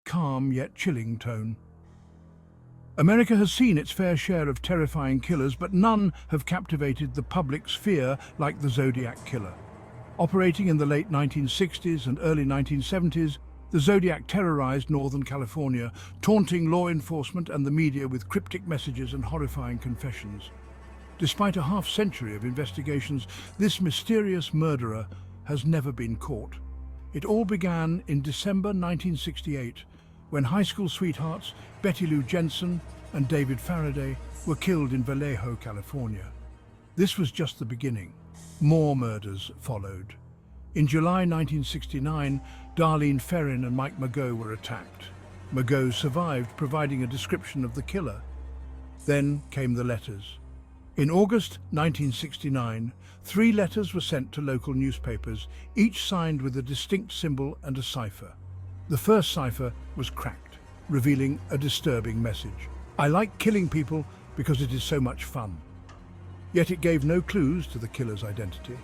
calm yet chilling tone. America has seen its fair share of terrifying killers, but none have captivated the public's fear like the Zodiac Killer. Operating in the late 1960s and early 1970s, the Zodiac terrorized Northern California, taunting law enforcement and the media with cryptic messages and horrifying confessions. Despite a half-century of investigations, this mysterious murderer has never been caught. It all began in December 1968, when high school sweethearts Betty Lou Jensen and David Faraday were killed in Vallejo, California. This was just the beginning. More murders followed. In July 1969, Darlene Ferrin and Mike Mageau were attacked. Mageau survived, providing a description of the killer. Then came the letters. In August 1969, 3 letters were sent to local newspapers, each signed with a distinct symbol and a cipher. The first cipher was cracked, revealing a disturbing message. "I like killing people because it is so much fun." Yet it gave no clues to the killer's identity.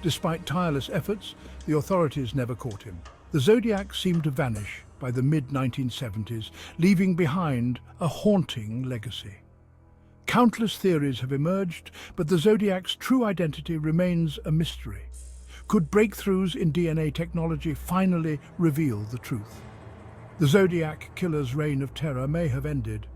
Despite tireless efforts, the authorities never caught him. The Zodiac seemed to vanish by the mid-1970s, leaving behind a haunting legacy. Countless theories have emerged, but the Zodiac's true identity remains a mystery. Could breakthroughs in DNA technology finally reveal the truth? The Zodiac Killer's reign of terror may have ended,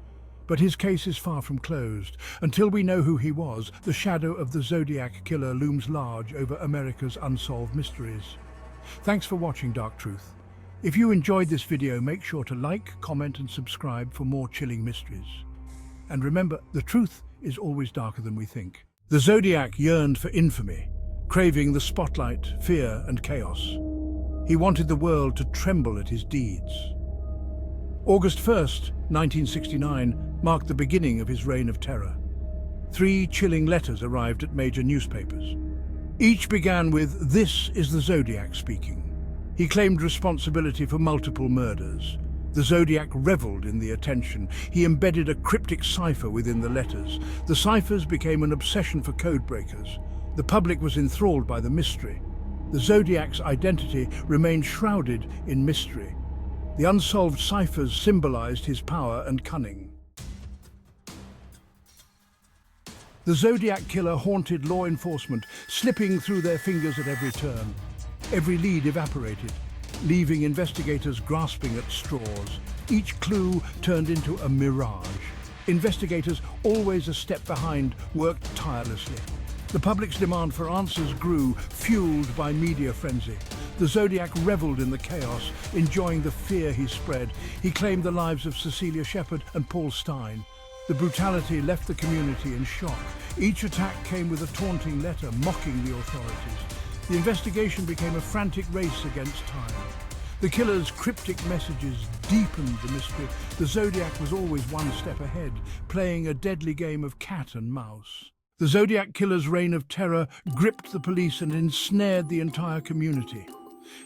but his case is far from closed. Until we know who he was, the shadow of the Zodiac Killer looms large over America's unsolved mysteries. Thanks for watching Dark Truth. If you enjoyed this video, make sure to like, comment and subscribe for more chilling mysteries. And remember, the truth is always darker than we think. The Zodiac yearned for infamy, craving the spotlight, fear and chaos. He wanted the world to tremble at his deeds. August 1st, 1969, marked the beginning of his reign of terror. 3 chilling letters arrived at major newspapers. Each began with, "This is the Zodiac speaking." He claimed responsibility for multiple murders. The Zodiac reveled in the attention. He embedded a cryptic cipher within the letters. The ciphers became an obsession for codebreakers. The public was enthralled by the mystery. The Zodiac's identity remained shrouded in mystery. The unsolved ciphers symbolized his power and cunning. The Zodiac Killer haunted law enforcement, slipping through their fingers at every turn. Every lead evaporated, leaving investigators grasping at straws. Each clue turned into a mirage. Investigators, always a step behind, worked tirelessly. The public's demand for answers grew, fueled by media frenzy. The Zodiac reveled in the chaos, enjoying the fear he spread. He claimed the lives of Cecilia Shepard and Paul Stein. The brutality left the community in shock. Each attack came with a taunting letter mocking the authorities. The investigation became a frantic race against time. The killer's cryptic messages deepened the mystery. The Zodiac was always one step ahead, playing a deadly game of cat and mouse. The Zodiac Killer's reign of terror gripped the police and ensnared the entire community.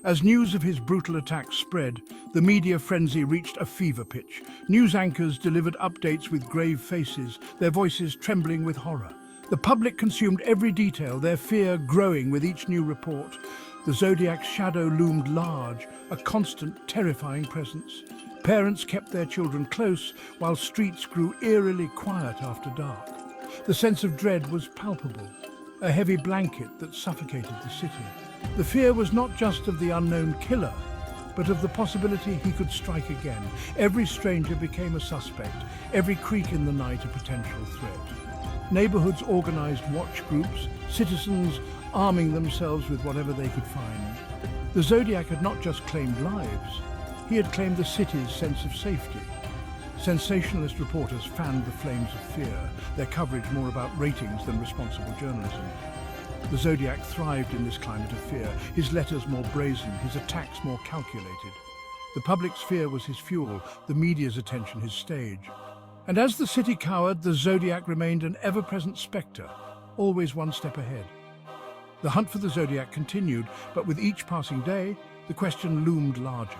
As news of his brutal attacks spread, the media frenzy reached a fever pitch. News anchors delivered updates with grave faces, their voices trembling with horror. The public consumed every detail, their fear growing with each new report. The Zodiac's shadow loomed large, a constant, terrifying presence. Parents kept their children close, while streets grew eerily quiet after dark. The sense of dread was palpable, a heavy blanket that suffocated the city. The fear was not just of the unknown killer, but of the possibility he could strike again. Every stranger became a suspect, every creak in the night a potential threat. Neighborhoods organized watch groups, citizens arming themselves with whatever they could find. The Zodiac had not just claimed lives, he had claimed the city's sense of safety. Sensationalist reporters fanned the flames of fear, their coverage more about ratings than responsible journalism. The Zodiac thrived in this climate of fear, his letters more brazen, his attacks more calculated. The public's fear was his fuel, the media's attention his stage. And as the city cowered, the Zodiac remained an ever-present spectre, always one step ahead. The hunt for the Zodiac continued, but with each passing day, the question loomed larger.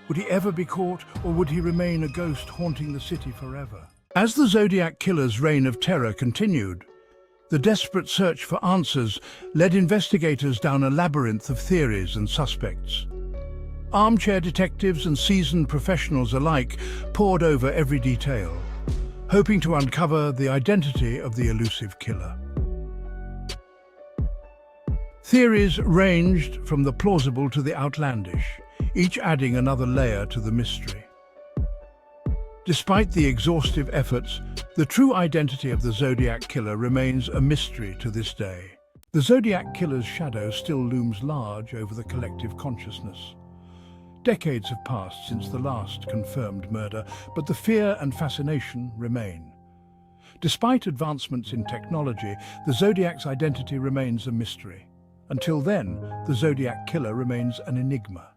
Would he ever be caught, or would he remain a ghost haunting the city forever? As the Zodiac Killer's reign of terror continued, the desperate search for answers led investigators down a labyrinth of theories and suspects. Armchair detectives and seasoned professionals alike pored over every detail, hoping to uncover the identity of the elusive killer. Theories ranged from the plausible to the outlandish, each adding another layer to the mystery. Despite the exhaustive efforts, the true identity of the Zodiac Killer remains a mystery to this day. The Zodiac Killer's shadow still looms large over the collective consciousness. Decades have passed since the last confirmed murder, but the fear and fascination remain. Despite advancements in technology, the Zodiac's identity remains a mystery. Until then, the Zodiac Killer remains an enigma.